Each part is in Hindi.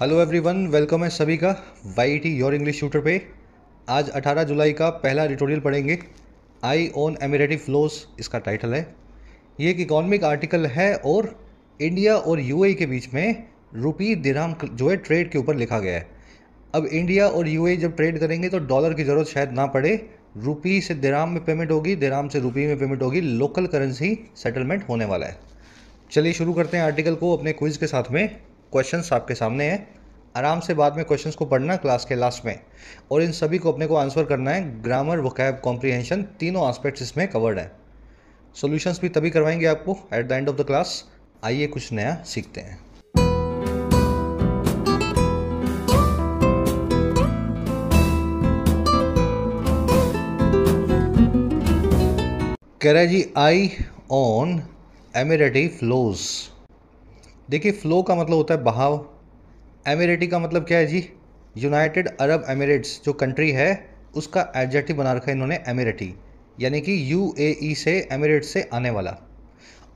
हेलो एवरीवन, वेलकम है सभी का वाईटी योर इंग्लिश ट्यूटर पे। आज 18 जुलाई का पहला ट्यूटोरियल पढ़ेंगे। आई ओन एमिरेटिव फ्लोज इसका टाइटल है। ये एक इकोनॉमिक आर्टिकल है और इंडिया और यूएई के बीच में रुपी दिरहम जो है ट्रेड के ऊपर लिखा गया है। अब इंडिया और यूएई जब ट्रेड करेंगे तो डॉलर की ज़रूरत शायद ना पड़े, रुपी से दिरहम में पेमेंट होगी, दिरहम से रुपी में पेमेंट होगी, लोकल करेंसी सेटलमेंट होने वाला है। चलिए शुरू करते हैं आर्टिकल को अपने क्विज के साथ में। क्वेश्चंस आपके सामने हैं, आराम से बाद में क्वेश्चंस को पढ़ना क्लास के लास्ट में, और इन सभी को अपने को आंसर करना है। ग्रामर, वोकैब, कॉम्प्रिहेंशन तीनों एस्पेक्ट्स इसमें कवर्ड है। सॉल्यूशंस भी तभी करवाएंगे आपको at the end of the class. आइए कुछ नया सीखते हैं। कह रहा है जी आई ऑन एमिरेटी फ्लोज। देखिए, फ्लो का मतलब होता है बहाव, एमिरेटी का मतलब क्या है जी? यूनाइटेड अरब एमिरेट्स जो कंट्री है उसका एडजेक्टिव बना रखा है इन्होंने एमिरेटी, यानी कि यूएई से, एमिरेट्स से आने वाला।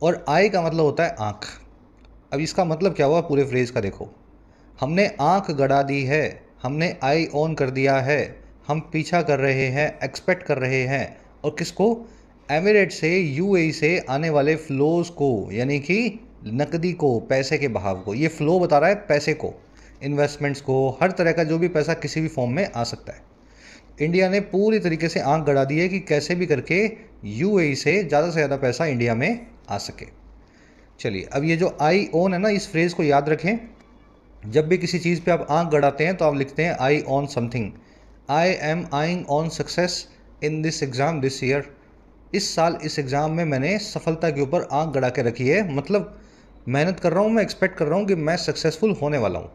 और आई का मतलब होता है आँख। अब इसका मतलब क्या हुआ पूरे फ्रेज का देखो। हमने आँख गड़ा दी है, हमने आई ऑन कर दिया है, हम पीछा कर रहे हैं, एक्सपेक्ट कर रहे हैं। और किसको? एमिरेट से, यूएई से आने वाले फ्लोज को, यानी कि नकदी को, पैसे के बहाव को। ये फ्लो बता रहा है पैसे को, इन्वेस्टमेंट्स को, हर तरह का जो भी पैसा किसी भी फॉर्म में आ सकता है। इंडिया ने पूरी तरीके से आंख गड़ा दी है कि कैसे भी करके यूएई से ज़्यादा पैसा इंडिया में आ सके। चलिए, अब ये जो आई ओन है ना, इस फ्रेज को याद रखें। जब भी किसी चीज़ पे आप आंख गड़ाते हैं तो आप लिखते हैं eye on something. I am eyeing on success in this exam this year. इस साल इस एग्ज़ाम में मैंने सफलता के ऊपर आंख गड़ा के रखी है, मतलब मेहनत कर रहा हूँ, मैं एक्सपेक्ट कर रहा हूँ कि मैं सक्सेसफुल होने वाला हूँ।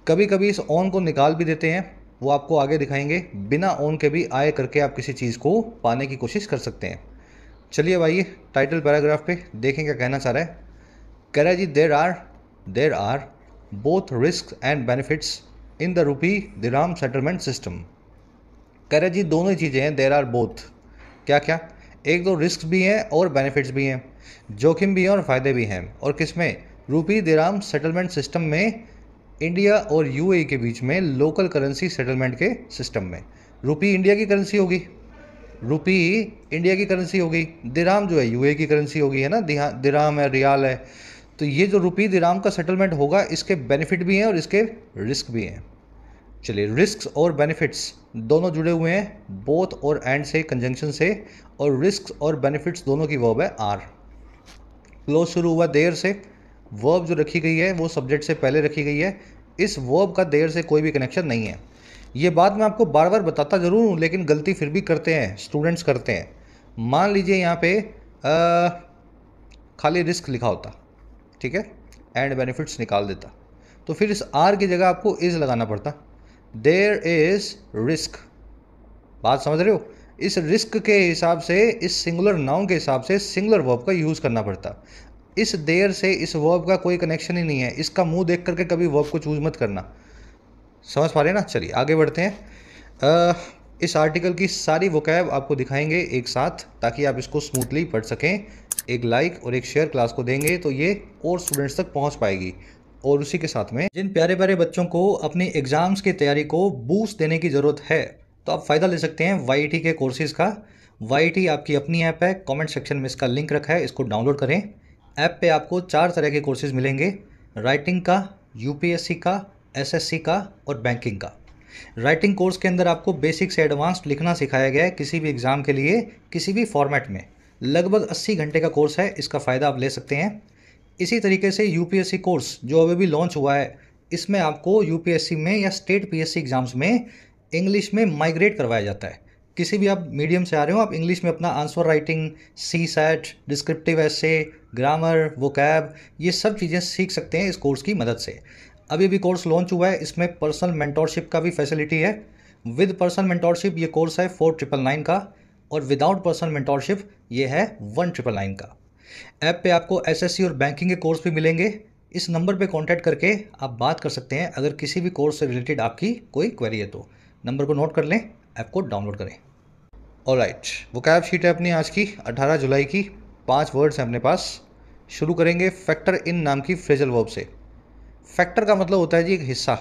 कभी कभी इस ऑन को निकाल भी देते हैं, वो आपको आगे दिखाएंगे। बिना ऑन के भी आए करके आप किसी चीज़ को पाने की कोशिश कर सकते हैं। चलिए अब आइए टाइटल पैराग्राफ पे देखें क्या कहना चाह रहा है। कह रहा है जी there are both risk and benefits in the rupee dirham settlement system. कह रहा है जी दोनों ही चीज़ें हैं, देर आर बोथ। क्या क्या? एक तो रिस्क भी हैं और बेनिफिट्स भी हैं, जोखिम भी हैं और फ़ायदे भी हैं। और किस में? रुपी दिरहम सेटलमेंट सिस्टम में, इंडिया और यूएई के बीच में लोकल करेंसी सेटलमेंट के सिस्टम में। रुपी इंडिया की करेंसी होगी, रुपी इंडिया की करेंसी होगी, दिरहम जो है यूएई की करेंसी होगी, है ना, दिरहम है, रियाल है। तो ये जो रुपी दिरहम का सेटलमेंट होगा, इसके बेनिफिट भी हैं और इसके रिस्क भी हैं। चलिए, रिस्क और बेनिफिट्स दोनों जुड़े हुए हैं, बोथ और एंड से, कंजंक्शन से। और रिस्क और बेनिफिट्स दोनों की वर्ब है आर। क्लोज शुरू हुआ देर से, वर्ब जो रखी गई है वो सब्जेक्ट से पहले रखी गई है। इस वर्ब का देर से कोई भी कनेक्शन नहीं है। ये बात मैं आपको बार बार बताता ज़रूर हूँ, लेकिन गलती फिर भी करते हैं, स्टूडेंट्स करते हैं। मान लीजिए यहाँ पे खाली रिस्क लिखा होता, ठीक है, एंड बेनिफिट्स निकाल देता, तो फिर इस आर की जगह आपको इज़ लगाना पड़ता। There is risk. बात समझ रहे हो? इस रिस्क के हिसाब से, इस सिंगुलर नाउन के हिसाब से सिंगुलर वर्ब का यूज़ करना पड़ता। इस देर से इस वर्ब का कोई कनेक्शन ही नहीं है। इसका मुंह देख करके कभी वर्ब को चूज मत करना। समझ पा रहे हैं ना? चलिए आगे बढ़ते हैं। इस आर्टिकल की सारी वोकैब आपको दिखाएंगे एक साथ, ताकि आप इसको स्मूथली पढ़ सकें। एक लाइक और एक शेयर क्लास को देंगे तो ये और स्टूडेंट्स तक पहुंच पाएगी। और उसी के साथ में जिन प्यारे प्यारे बच्चों को अपनी एग्ज़ाम्स की तैयारी को बूस्ट देने की ज़रूरत है, तो आप फ़ायदा ले सकते हैं वाईटी के कोर्सेज़ का। वाईटी आपकी अपनी ऐप है, कमेंट सेक्शन में इसका लिंक रखा है, इसको डाउनलोड करें। ऐप पे आपको 4 तरह के कोर्सेज मिलेंगे, राइटिंग का, यूपीएससी का, एसएससी का और बैंकिंग का। राइटिंग कोर्स के अंदर आपको बेसिक से एडवांस्ड लिखना सिखाया गया है, किसी भी एग्ज़ाम के लिए किसी भी फॉर्मेट में। लगभग 80 घंटे का कोर्स है, इसका फ़ायदा आप ले सकते हैं। इसी तरीके से यूपीएससी कोर्स जो अभी भी लॉन्च हुआ है, इसमें आपको यूपीएससी में या स्टेट पीएससी एग्ज़ाम्स में इंग्लिश में माइग्रेट करवाया जाता है। किसी भी आप मीडियम से आ रहे हो, आप इंग्लिश में अपना आंसर राइटिंग, सी सेट, डिस्क्रिप्टिव एसे, ग्रामर, वोकैब, ये सब चीज़ें सीख सकते हैं इस कोर्स की मदद से। अभी भी कोर्स लॉन्च हुआ है, इसमें पर्सनल मेंटोरशिप का भी फैसिलिटी है। विद पर्सनल मेंटोरशिप ये कोर्स है 4999 का, और विदाउट पर्सनल मेंटोरशिप ये है 1999 का। ऐप पे आपको एसएससी और बैंकिंग के कोर्स भी मिलेंगे। इस नंबर पे कांटेक्ट करके आप बात कर सकते हैं अगर किसी भी कोर्स से रिलेटेड आपकी कोई क्वेरी है तो। नंबर को नोट कर लें, ऐप को डाउनलोड करें। ऑलराइट, वोकैब शीट है अपनी आज की 18 जुलाई की। 5 वर्ड्स हैं अपने पास। शुरू करेंगे फैक्टर इन नाम की फ्रेजल वर्ब से। फैक्टर का मतलब होता है जी एक हिस्सा।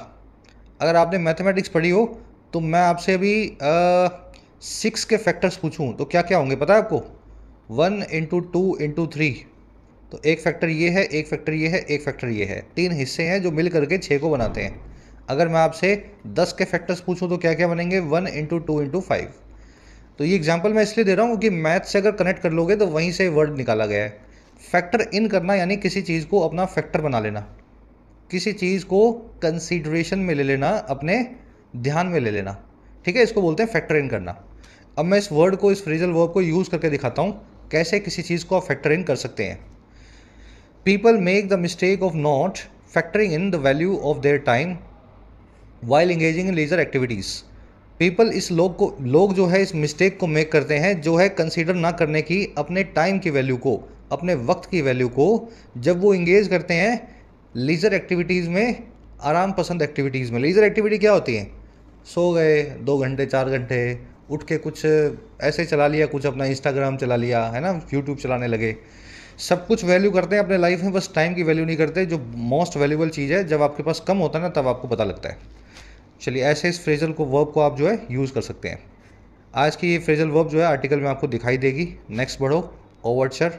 अगर आपने मैथमेटिक्स पढ़ी हो तो मैं आपसे अभी 6 के फैक्टर्स पूछूं तो क्या क्या होंगे पता है आपको? 1 × 2 × 3। तो एक फैक्टर ये है, एक फैक्टर ये है, एक फैक्टर ये है, 3 हिस्से हैं जो मिल करके 6 को बनाते हैं। अगर मैं आपसे 10 के फैक्टर्स पूछूं तो क्या क्या बनेंगे? 1 × 2 × 5। तो ये एग्जांपल मैं इसलिए दे रहा हूँ कि मैथ से अगर कनेक्ट कर लोगे तो वहीं से वर्ड निकाला गया है। फैक्टर इन करना यानी किसी चीज़ को अपना फैक्टर बना लेना, किसी चीज़ को कंसीडरेशन में ले लेना, अपने ध्यान में ले लेना। ठीक है, इसको बोलते हैं फैक्टर इन करना। अब मैं इस वर्ड को, इस फ्रेजल वर्ब को यूज़ करके दिखाता हूँ कैसे किसी चीज़ को आप फैक्टर इन कर सकते हैं। People make the mistake of not factoring in the value of their time while engaging in leisure activities. People, इस लोग जो है इस मिस्टेक को मेक करते हैं जो है कंसीडर ना करने की अपने टाइम की वैल्यू को, अपने वक्त की वैल्यू को, जब वो इंगेज करते हैं लीजर एक्टिविटीज़ में, आराम पसंद एक्टिविटीज़ में। लीजर एक्टिविटी क्या होती हैं? सो गए 2 घंटे 4 घंटे, उठ के कुछ ऐसे चला लिया, कुछ अपना इंस्टाग्राम चला लिया, है ना, यूट्यूब चलाने लगे। सब कुछ वैल्यू करते हैं अपने लाइफ में, बस टाइम की वैल्यू नहीं करते, जो मोस्ट वैल्यूबल चीज़ है। जब आपके पास कम होता है ना तब आपको पता लगता है। चलिए, ऐसे इस फ्रेजल को, वर्ब को आप जो है यूज़ कर सकते हैं। आज की ये फ्रेजल वर्ब जो है आर्टिकल में आपको दिखाई देगी। नेक्स्ट बढ़ो, ओवरचर।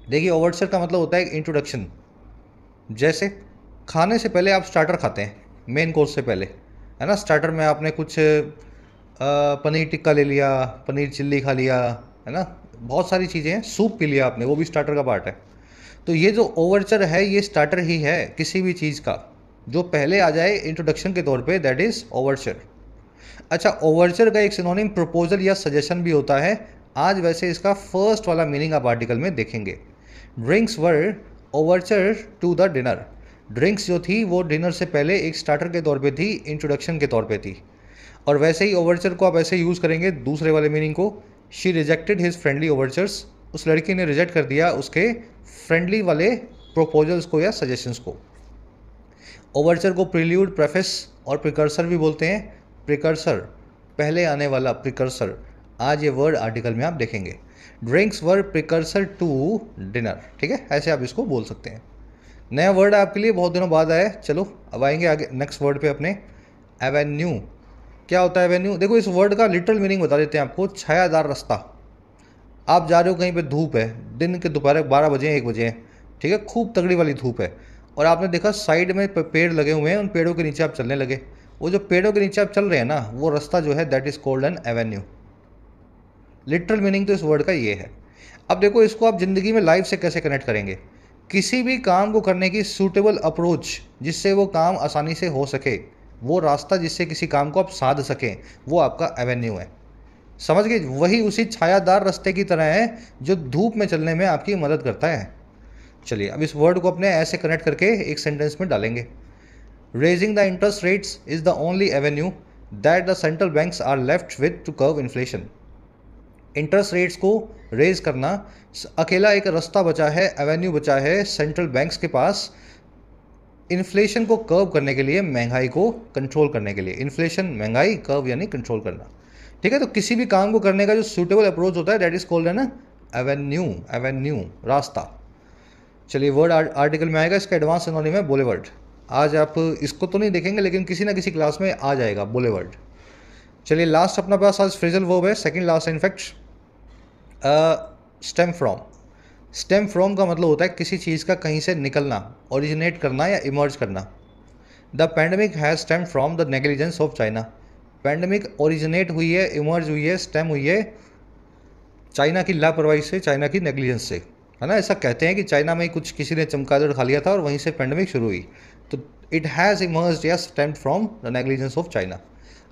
देखिए, ओवरचर का मतलब होता है एक इंट्रोडक्शन। जैसे खाने से पहले आप स्टार्टर खाते हैं, मेन कोर्स से पहले, है ना। स्टार्टर में आपने कुछ पनीर टिक्का ले लिया, पनीर चिल्ली खा लिया, है ना, बहुत सारी चीज़ें हैं, सूप पी लिया आपने, वो भी स्टार्टर का पार्ट है। तो ये जो ओवरचर है ये स्टार्टर ही है किसी भी चीज़ का, जो पहले आ जाए इंट्रोडक्शन के तौर पे, दैट इज़ ओवरचर। अच्छा, ओवरचर का एक सिनोनिम प्रपोजल या सजेशन भी होता है। आज वैसे इसका फर्स्ट वाला मीनिंग आप आर्टिकल में देखेंगे। Drinks were overture to the dinner. Drinks जो थी वो डिनर से पहले एक स्टार्टर के तौर पे थी, इंट्रोडक्शन के तौर पे थी। और वैसे ही ओवरचर को आप ऐसे यूज़ करेंगे दूसरे वाले मीनिंग को। She rejected his friendly overtures. उस लड़की ने रिजेक्ट कर दिया उसके फ्रेंडली वाले प्रोपोजल्स को या सजेशंस को। ओवरचर को प्रील्यूड, प्रेफेस और प्रिकर्सर भी बोलते हैं। प्रिकर्सर, पहले आने वाला, प्रिकर्सर। आज ये वर्ड आर्टिकल में आप देखेंगे। Drinks were precursor to dinner. ठीक है, ऐसे आप इसको बोल सकते हैं। नया वर्ड आपके लिए बहुत दिनों बाद आया है। चलो अब आएंगे आगे नेक्स्ट वर्ड पे अपने। एवेन्यू। क्या होता है एवेन्यू? देखो, इस वर्ड का लिटरल मीनिंग बता देते हैं आपको। छायादार रास्ता। आप जा रहे हो कहीं पे, धूप है, दिन के दोपहर 12 बजे 1 बजे हैं, ठीक है, खूब तगड़ी वाली धूप है, और आपने देखा साइड में पेड़ लगे हुए हैं, उन पेड़ों के नीचे आप चलने लगे। वो जो पेड़ों के नीचे आप चल रहे हैं ना, वो रास्ता जो है that is called an Avenue. Literal meaning तो इस वर्ड का ये है। अब देखो, इसको आप ज़िंदगी में लाइफ से कैसे कनेक्ट करेंगे? किसी भी काम को करने की सूटेबल अप्रोच, जिससे वो काम आसानी से हो सके, वो रास्ता जिससे किसी काम को आप साध सकें, वो आपका एवेन्यू है। समझ गए? वही उसी छायादार रास्ते की तरह है जो धूप में चलने में आपकी मदद करता है। चलिए, अब इस वर्ड को अपने ऐसे कनेक्ट करके एक सेंटेंस में डालेंगे। Raising the interest rates is the only avenue that the central banks are left with to curb inflation. Interest rates को रेज करना अकेला एक रास्ता बचा है, एवेन्यू बचा है सेंट्रल बैंक्स के पास, इन्फ्लेशन को कर्व करने के लिए, महंगाई को कंट्रोल करने के लिए। इन्फ्लेशन, महंगाई, कर्व यानी कंट्रोल करना। ठीक है, तो किसी भी काम को करने का जो सूटेबल अप्रोच होता है दैट इज कॉल्ड है ना एवेन्यू। एवेन्यू, रास्ता। चलिए, वर्ड आर्टिकल में आएगा, इसका एडवांस सिनोनिम है बुलेवर्ड। आज आप इसको तो नहीं देखेंगे लेकिन किसी ना किसी क्लास में आ जाएगा बुलेवर्ड। चलिए, लास्ट अपना पास आज फ्रेजल वर्ब है, second last in fact, stem from. Stem from का मतलब होता है किसी चीज़ का कहीं से निकलना, ओरिजिनेट करना या इमर्ज करना। The pandemic has stem from the negligence of China. Pandemic originate हुई है, इमर्ज हुई है, स्टेम हुई है चाइना की लापरवाही से, चाइना की नेग्लिजेंस से, है ना। ऐसा कहते हैं कि चाइना में ही कुछ किसी ने चमगादड़ खा लिया था और वहीं से पैंडमिक शुरू हुई। तो इट हैज़ इमर्ज या stemmed from the negligence of China.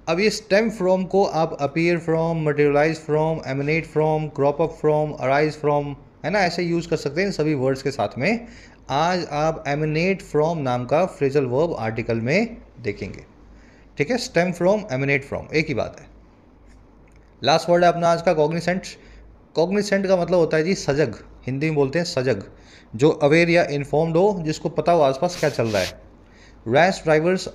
अब ये स्टेम फ्रॉम को आप appear from, materialise from, emanate from, crop up from, arise from, है ना, ऐसे यूज़ कर सकते हैं इन सभी वर्ड्स के साथ में। आज आप एमिनेट फ्रॉम नाम का फ्रेजल वर्ब आर्टिकल में देखेंगे। ठीक है, स्टेम फ्रॉम, एमिनेट फ्रॉम, एक ही बात है। लास्ट वर्ड है अपना आज का कॉग्निसेंट। कॉग्निसेंट का मतलब होता है जी सजग, हिंदी में बोलते हैं सजग, जो अवेयर या इन्फॉर्म्ड हो, जिसको पता हो आसपास क्या चल रहा है। Rash drivers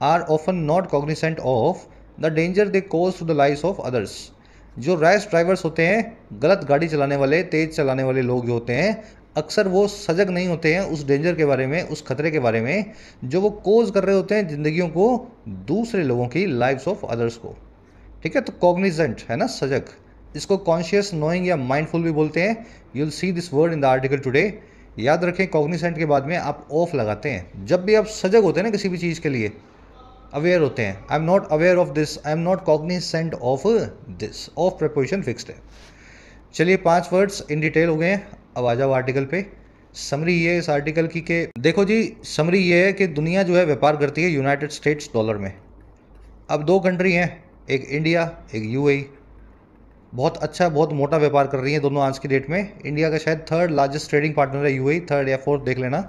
are often not cognizant of the danger they cause to the lives of others. जो रैश ड्राइवर्स होते हैं, गलत गाड़ी चलाने वाले, तेज़ चलाने वाले लोग जो होते हैं, अक्सर वो सजग नहीं होते हैं उस डेंजर के बारे में, उस खतरे के बारे में जो वो कोज कर रहे होते हैं ज़िंदगियों को, दूसरे लोगों की लाइफ्स ऑफ अदर्स को। ठीक है, तो कॉग्निजेंट है ना, सजग। इसको कॉन्शियस, नोइंग या माइंडफुल भी बोलते हैं। You will see this word in the article today. याद रखें, कॉग्निजेंट के बाद में आप ऑफ लगाते हैं। जब भी आप सजग होते हैं ना किसी भी चीज़ के लिए, अवेयर होते हैं, I am not aware of this, I am not cognizant of this, of preposition fixed है। चलिए 5 वर्ड्स इन डिटेल हो गए हैं। अब आ जाओ आर्टिकल पे। समरी ये है इस आर्टिकल की कि देखो जी, समरी ये है कि दुनिया जो है व्यापार करती है यूनाइटेड स्टेट्स डॉलर में। अब 2 कंट्री हैं, एक इंडिया, एक यूएई। बहुत अच्छा, बहुत मोटा व्यापार कर रही हैं दोनों आज की डेट में। इंडिया का शायद 3rd लार्जेस्ट ट्रेडिंग पार्टनर है यूएई, 3rd या 4th देख लेना।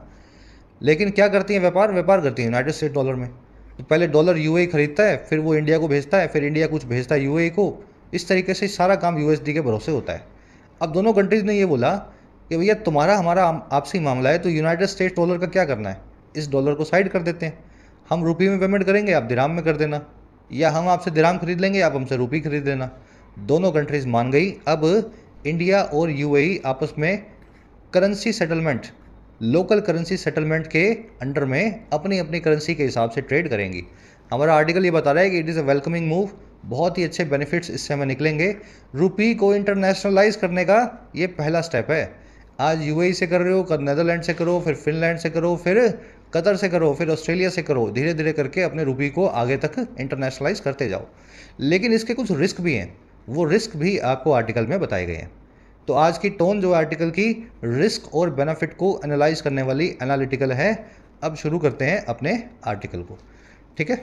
लेकिन क्या करती हैं, व्यापार करती हैं यूनाइटेड स्टेट डॉलर में। तो पहले डॉलर यूएई खरीदता है, फिर वो इंडिया को भेजता है, फिर इंडिया कुछ भेजता है यूएई को। इस तरीके से सारा काम यूएसडी के भरोसे होता है। अब दोनों कंट्रीज़ ने ये बोला कि भैया तुम्हारा हमारा आपसी मामला है, तो यूनाइटेड स्टेट्स डॉलर का क्या करना है, इस डॉलर को साइड कर देते हैं। हम रुपये में पेमेंट करेंगे, आप दिराम में कर देना, या हम आपसे दिराम खरीद लेंगे, आप हमसे रुपये खरीद लेना। दोनों कंट्रीज़ मान गई। अब इंडिया और यूएई आपस में currency settlement, local currency settlement के अंडर में अपनी अपनी करेंसी के हिसाब से ट्रेड करेंगी। हमारा आर्टिकल ये बता रहा है कि it is a welcoming move. बहुत ही अच्छे बेनिफिट्स इससे हमें निकलेंगे। रुपी को इंटरनेशनलाइज करने का ये पहला स्टेप है। आज यूएई से कर रहे हो, कल नेदरलैंड से करो, फिर फिनलैंड से करो, फिर कतर से करो, फिर ऑस्ट्रेलिया से करो। धीरे धीरे करके अपने रुपी को आगे तक इंटरनेशनलाइज करते जाओ। लेकिन इसके कुछ रिस्क भी हैं, वो रिस्क भी आपको आर्टिकल में बताए गए हैं। तो आज की टोन जो आर्टिकल की रिस्क और बेनिफिट को एनालाइज करने वाली एनालिटिकल है। अब शुरू करते हैं अपने आर्टिकल को। ठीक है,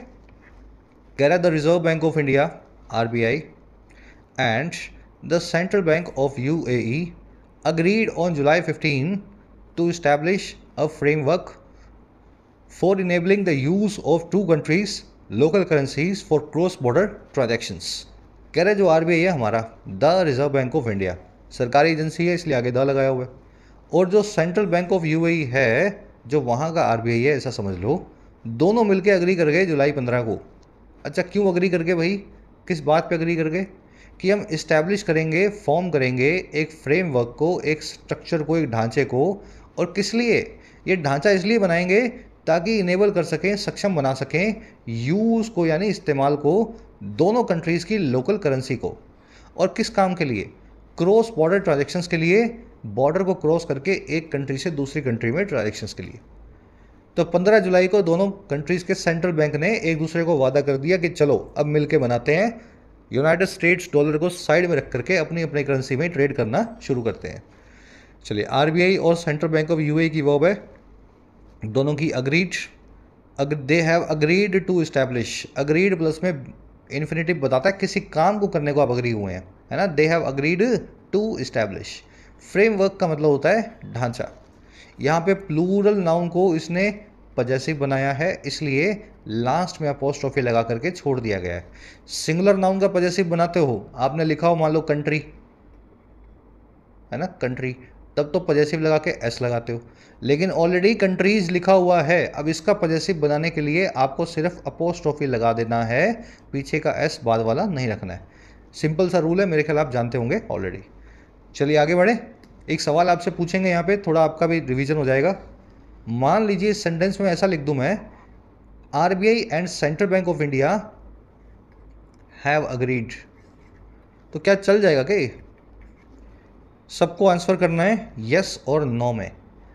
कह रहा है the reserve bank of India RBI and the central bank of UAE agreed on July 15 to establish a framework for enabling the use of two countries' local currencies for cross-border transactions। कह रहे जो आरबीआई है हमारा, the reserve bank of India, सरकारी एजेंसी है इसलिए आगे द लगाया हुआ है, और जो सेंट्रल बैंक ऑफ यूएई है, जो वहाँ का आरबीआई है ऐसा समझ लो, दोनों मिलके अग्री कर गए जुलाई 15 को। अच्छा, क्यों अग्री कर गए भाई, किस बात पे अग्री कर गए? कि हम इस्टेब्लिश करेंगे, फॉर्म करेंगे एक फ्रेमवर्क को, एक स्ट्रक्चर को, एक ढांचे को। और किस लिए ये ढांचा? इसलिए बनाएंगे ताकि इनेबल कर सकें, सक्षम बना सकें यूज़ को, यानी इस्तेमाल को, दोनों कंट्रीज़ की लोकल करेंसी को। और किस काम के लिए? क्रॉस बॉर्डर ट्रांजेक्शन्स के लिए, बॉर्डर को क्रॉस करके एक कंट्री से दूसरी कंट्री में ट्रांजेक्शन्स के लिए। तो 15 जुलाई को दोनों कंट्रीज़ के सेंट्रल बैंक ने एक दूसरे को वादा कर दिया कि चलो अब मिलके बनाते हैं, यूनाइटेड स्टेट्स डॉलर को साइड में रख करके अपनी अपनी करेंसी में ट्रेड करना शुरू करते हैं। चलिए, आरबीआई और सेंट्रल बैंक ऑफ यूएई की वर्ब है, दोनों की agreed, they have agreed to establish. Agreed plus में इन्फिनेटिव बताता है किसी काम को करने को आप अग्री हुए हैं, है ना। They have agreed to establish. Framework का मतलब होता है ढांचा। यहाँ पे प्लूरल नाउन को इसने पजेसिव बनाया है, इसलिए लास्ट में अपोस्ट्रोफी लगा करके छोड़ दिया गया है। सिंगुलर नाउन का पजेसिव बनाते हो, आपने लिखा हो मान लो कंट्री, है ना, कंट्री, तब तो पजेसिव लगा के एस लगाते हो। लेकिन ऑलरेडी कंट्रीज लिखा हुआ है, अब इसका पजेसिव बनाने के लिए आपको सिर्फ अपोस्ट्रोफी लगा देना है, पीछे का एस बाद वाला नहीं रखना है। सिंपल सा रूल है, मेरे ख्याल आप जानते होंगे ऑलरेडी। चलिए आगे बढ़े। एक सवाल आपसे पूछेंगे यहाँ पे, थोड़ा आपका भी रिवीजन हो जाएगा। मान लीजिए इस सेंटेंस में ऐसा लिख दूं मैं, RBI and central bank of India have agreed, तो क्या चल जाएगा क्या? सबको आंसर करना है यस और नो में।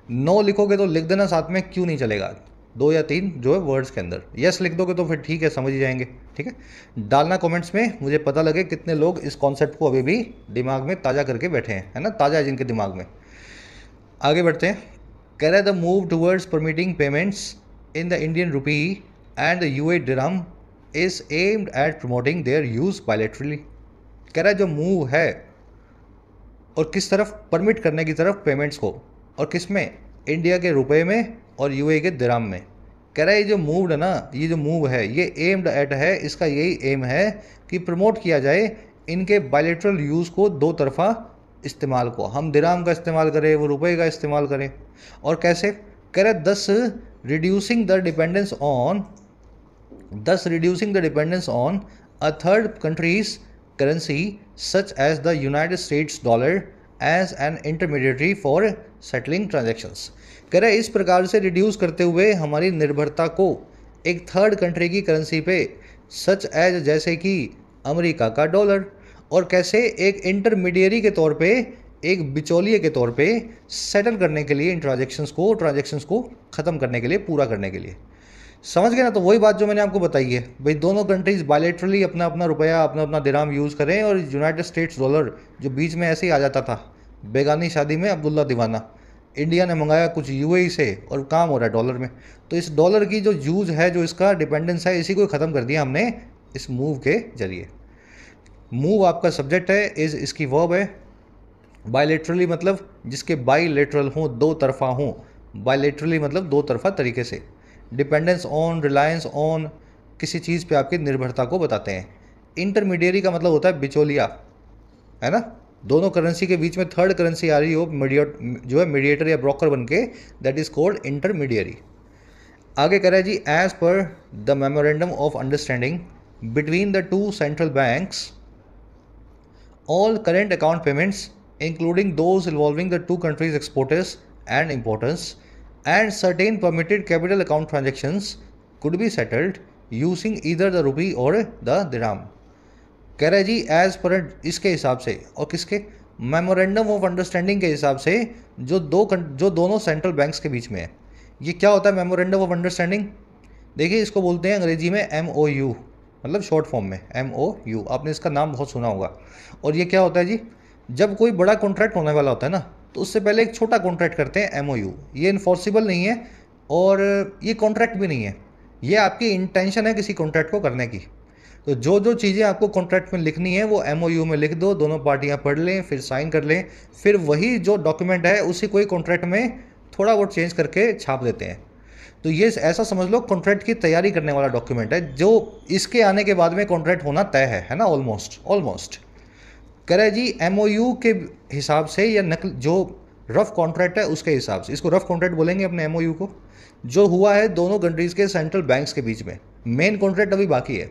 नो लिखोगे तो लिख देना साथ में क्यों नहीं चलेगा, 2 या 3 जो है वर्ड्स के अंदर। यस लिख दोगे तो फिर ठीक है, समझ ही जाएंगे। ठीक है, डालना कमेंट्स में, मुझे पता लगे कितने लोग इस कॉन्सेप्ट को अभी भी दिमाग में ताज़ा करके बैठे हैं, है ना, ताज़ा है जिनके दिमाग में। आगे बढ़ते हैं। कह रहा है the move towards permitting payments in the Indian rupee and the UAE dirham is aimed at promoting their use bilaterally. कह रहा है जो मूव है और किस तरफ, परमिट करने की तरफ पेमेंट्स को, और किस में, इंडिया के रुपए में और यूए के दिरहम में। कह रहा है ये जो मूव है ना, ये जो मूव है ये एम्ड एट है, इसका यही एम है कि प्रमोट किया जाए इनके बायलैटरल यूज़ को, दो तरफा इस्तेमाल को। हम दिरहम का इस्तेमाल करें, वो रुपए का इस्तेमाल करें। और कैसे? कह रहे thus reducing the dependence on a third country's currency such as the United States dollar as an intermediary for settling transactions. कह रहा है इस प्रकार से रिड्यूस करते हुए हमारी निर्भरता को एक थर्ड कंट्री की करेंसी पे, सच एज जैसे कि अमेरिका का डॉलर, और कैसे एक इंटरमीडियरी के तौर पे, एक बिचौलिए के तौर पे सेटल करने के लिए इन ट्रांजेक्शंस को ख़त्म करने के लिए, पूरा करने के लिए। समझ गए ना? तो वही बात जो मैंने आपको बताई है भाई, दोनों कंट्रीज बायलेटरली अपना अपना रुपया, अपना अपना दिराम यूज़ करें, और यूनाइटेड स्टेट्स डॉलर जो बीच में ऐसे ही आ जाता था बेगानी शादी में अब्दुल्ला दीवाना, इंडिया ने मंगाया कुछ यूएई से और काम हो रहा है डॉलर में। तो इस डॉलर की जो यूज है, जो इसका डिपेंडेंस है, इसी को ख़त्म कर दिया हमने इस मूव के जरिए। मूव आपका सब्जेक्ट है, इज इसकी वर्ब है। बायलेटरली मतलब जिसके बायलेटरल हों, दो तरफा हों। बायलेटरली मतलब दो तरफा तरीके से। डिपेंडेंस ऑन, रिलायंस ऑन, किसी चीज़ पे आपकी निर्भरता को बताते हैं। इंटरमीडियरी का मतलब होता है बिचौलिया, है ना? दोनों करेंसी के बीच में थर्ड करेंसी आ रही हो, जो है मीडिएटर या ब्रोकर बन के, दैट इज कॉल्ड इंटरमीडियरी। आगे कह रहा है जी, as per the memorandum of understanding between the two central banks, all current account payments, including those involving the two countries' exporters and importers, and certain permitted capital account transactions could be settled using either the rupee or the dirham। कह रहा है जी एज पर इसके हिसाब से, और किसके? मेमोरेंडम ऑफ अंडरस्टैंडिंग के हिसाब से, जो दोनों सेंट्रल बैंक्स के बीच में है। ये क्या होता है मेमोरेंडम ऑफ अंडरस्टैंडिंग? देखिए, इसको बोलते हैं अंग्रेजी में MOU, मतलब शॉर्ट फॉर्म में MOU। आपने इसका नाम बहुत सुना होगा। और ये क्या होता है जी? जब कोई बड़ा कॉन्ट्रैक्ट होने वाला होता है ना, तो उससे पहले एक छोटा कॉन्ट्रैक्ट करते हैं MOU। ये इन्फोर्सिबल नहीं है और ये कॉन्ट्रैक्ट भी नहीं है, ये आपकी इंटेंशन है किसी कॉन्ट्रैक्ट को करने की। तो जो चीज़ें आपको कॉन्ट्रैक्ट में लिखनी है वो MOU में लिख दो, दोनों पार्टियां पढ़ लें, फिर साइन कर लें, फिर वही जो डॉक्यूमेंट है उसी कोई कॉन्ट्रैक्ट में थोड़ा बहुत चेंज करके छाप देते हैं। तो ये ऐसा समझ लो कॉन्ट्रैक्ट की तैयारी करने वाला डॉक्यूमेंट है, जो इसके आने के बाद में कॉन्ट्रैक्ट होना तय है ना? ऑलमोस्ट। कह रहा है जी MOU के हिसाब से, या नकल जो रफ कॉन्ट्रैक्ट है उसके हिसाब से, इसको रफ कॉन्ट्रैक्ट बोलेंगे अपने MOU को, जो हुआ है दोनों कंट्रीज़ के सेंट्रल बैंक्स के बीच में। मेन कॉन्ट्रैक्ट अभी बाकी है।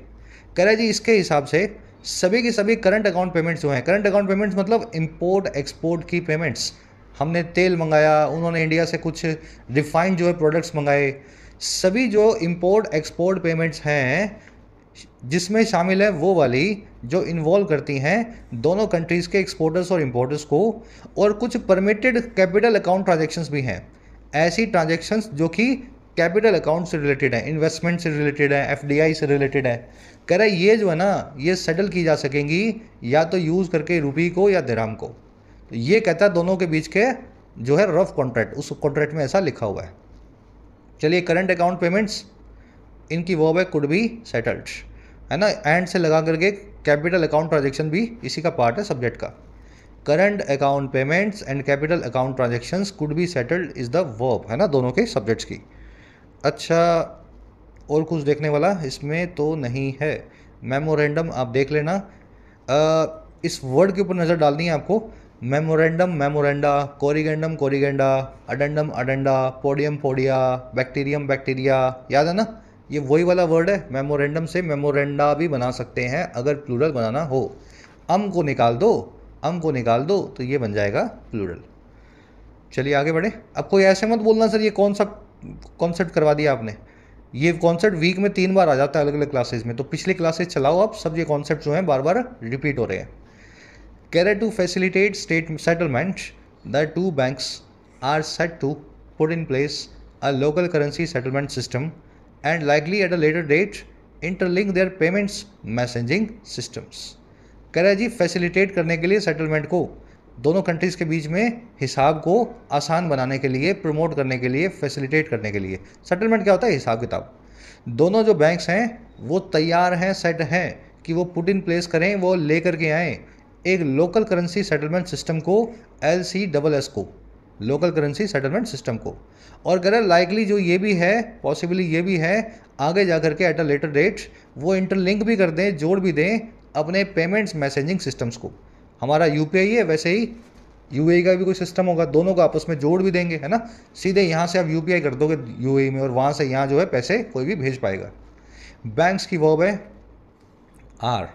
कह रहा है जी इसके हिसाब से सभी की सभी करंट अकाउंट पेमेंट्स जो हैं, करंट अकाउंट पेमेंट्स मतलब इंपोर्ट एक्सपोर्ट की पेमेंट्स, हमने तेल मंगाया, उन्होंने इंडिया से कुछ रिफाइंड जो है प्रोडक्ट्स मंगाए, सभी जो इंपोर्ट एक्सपोर्ट पेमेंट्स हैं, जिसमें शामिल है वो वाली जो इन्वॉल्व करती हैं दोनों कंट्रीज़ के एक्सपोर्टर्स और इंपोर्टर्स को, और कुछ परमिटेड कैपिटल अकाउंट ट्रांजेक्शंस भी हैं। ऐसी ट्रांजेक्शंस जो कि कैपिटल अकाउंट से रिलेटेड है, इन्वेस्टमेंट से रिलेटेड है, FDI से रिलेटेड है। कह रहा है ये जो है ना, ये सेटल की जा सकेंगी या तो यूज़ करके रुपी को या दिरहम को। तो ये कहता है दोनों के बीच के जो है रफ कॉन्ट्रैक्ट, उस कॉन्ट्रैक्ट में ऐसा लिखा हुआ है। चलिए, करंट अकाउंट पेमेंट्स, इनकी वर्ब है कुड बी सेटल्ड, है ना? एंड से लगा करके कैपिटल अकाउंट ट्रांजेक्शन भी इसी का पार्ट है सब्जेक्ट का। Current account payments and capital account transactions could be settled is the verb, है ना, दोनों के सब्जेक्ट्स की। अच्छा, और कुछ देखने वाला इसमें तो नहीं है। मेमोरेंडम आप देख लेना, इस वर्ड के ऊपर नज़र डालनी है आपको। Memorandum memoranda, corrigendum corrigenda, addendum addenda, podium podia, bacterium bacteria, याद है ना? ये वही वाला वर्ड है। मेमोरेंडम से मेमोरेंडा भी बना सकते हैं अगर प्लूरल बनाना हो। अम को निकाल दो तो ये बन जाएगा प्लूरल। चलिए आगे बढ़े। अब कोई ऐसे मत बोलना सर ये कौन सा कॉन्सेप्ट करवा दिया आपने। ये कॉन्सेप्ट वीक में 3 बार आ जाता है अलग अलग क्लासेज में, तो पिछली क्लासेज चलाओ आप, सब ये कॉन्सेप्ट जो हैं बार बार रिपीट हो रहे हैं। कह रहे to facilitate state settlement the two banks are set to put in place a local currency settlement system and likely at a later date interlink their payments messaging systems. कह रहा है जी फैसिलिटेट करने के लिए सेटलमेंट को, दोनों कंट्रीज़ के बीच में हिसाब को आसान बनाने के लिए, प्रमोट करने के लिए, फैसिलिटेट करने के लिए। सेटलमेंट क्या होता है? हिसाब किताब। दोनों जो बैंक्स हैं वो तैयार हैं, सेट हैं कि वो पुट इन प्लेस करें, वो ले करके आएँ एक लोकल करेंसी सेटलमेंट सिस्टम को, LCSS को, लोकल करेंसी सेटलमेंट सिस्टम को। और कह रहा है लाइकली जो ये भी है, पॉसिबली ये भी है, आगे जा करके एट अ लेटर डेट वो इंटरलिंक भी कर दें, जोड़ भी दें अपने पेमेंट्स मैसेजिंग सिस्टम्स को। हमारा UPI है, वैसे ही UAE का भी कोई सिस्टम होगा, दोनों को आपस में जोड़ भी देंगे, है ना? सीधे यहाँ से आप UPI कर दोगे UAE में और वहाँ से यहाँ जो है पैसे कोई भी भेज पाएगा। बैंक्स की वर्ब है आर,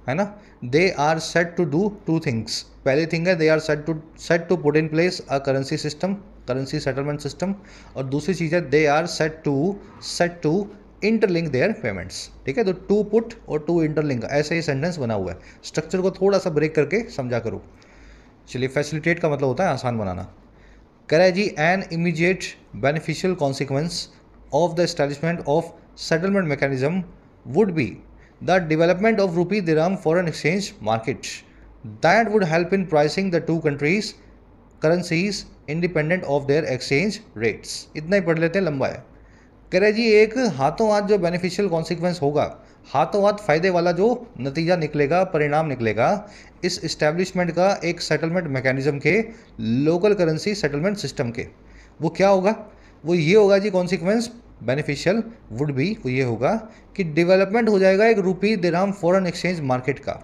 है ना। They are set to do two things, पहली थिंग है they are set to put in place a currency system, currency settlement system, और दूसरी चीज़ है they are set to interlink their payments. ठीक है, तो टू पुट और टू इंटरलिंक ऐसे ही सेंटेंस बना हुआ है। स्ट्रक्चर को थोड़ा सा ब्रेक करके समझा करो। चलिए, फैसिलिटेट का मतलब होता है आसान बनाना। कह रहा है जी, an immediate beneficial consequence of the establishment of settlement mechanism would be the development of rupee dirham foreign exchange market that would help in pricing the two countries currencies independent of their exchange rates. इतना ही पढ़ लेते हैं, लंबा है। कह रहे जी, एक हाथों हाथ जो बेनिफिशियल कॉन्सिक्वेंस होगा, हाथों हाथ फायदे वाला जो नतीजा निकलेगा, परिणाम निकलेगा इस इस्टेब्लिशमेंट का एक सेटलमेंट मैकेनिज्म के, लोकल करेंसी सेटलमेंट सिस्टम के, वो क्या होगा? वो ये होगा जी, कॉन्सिक्वेंस बेनिफिशियल वुड बी, वो ये होगा कि डेवलपमेंट हो जाएगा एक रूपी दिरहम फॉरेन एक्सचेंज मार्केट का,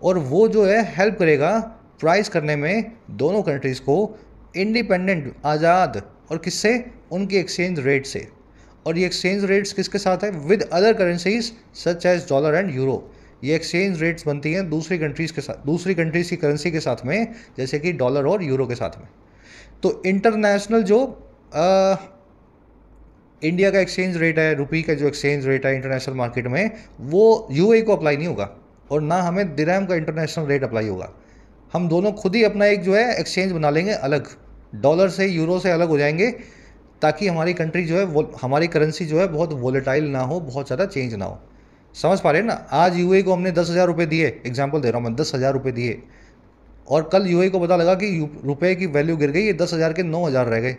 और वो जो है हेल्प करेगा प्राइस करने में दोनों कंट्रीज़ को, इंडिपेंडेंट, आज़ाद, और किससे? उनके एक्सचेंज रेट से। और ये एक्सचेंज रेट्स किसके साथ है? With other currencies such as dollar and euro. ये एक्सचेंज रेट्स बनती हैं दूसरी कंट्रीज़ के साथ, दूसरी कंट्रीज़ की करेंसी के साथ में, जैसे कि डॉलर और यूरो के साथ में। तो इंटरनेशनल जो इंडिया का एक्सचेंज रेट है, रुपी का जो एक्सचेंज रेट है इंटरनेशनल मार्केट में, वो यूएई को अप्लाई नहीं होगा, और ना हमें दिरहम का इंटरनेशनल रेट अप्लाई होगा। हम दोनों खुद ही अपना एक जो है एक्सचेंज बना लेंगे अलग, डॉलर से, यूरो से अलग हो जाएंगे, ताकि हमारी कंट्री जो है वो, हमारी करेंसी जो है बहुत वोलेटाइल ना हो, बहुत ज़्यादा चेंज ना हो। समझ पा रहे हैं ना? आज यूएई को हमने 10,000 रुपये दिए, एग्जाम्पल दे रहा हूँ मैं, 10,000 रुपये दिए, और कल यूएई को पता लगा कि रुपये की वैल्यू गिर गई, ये 10,000 के 9,000 रह गए,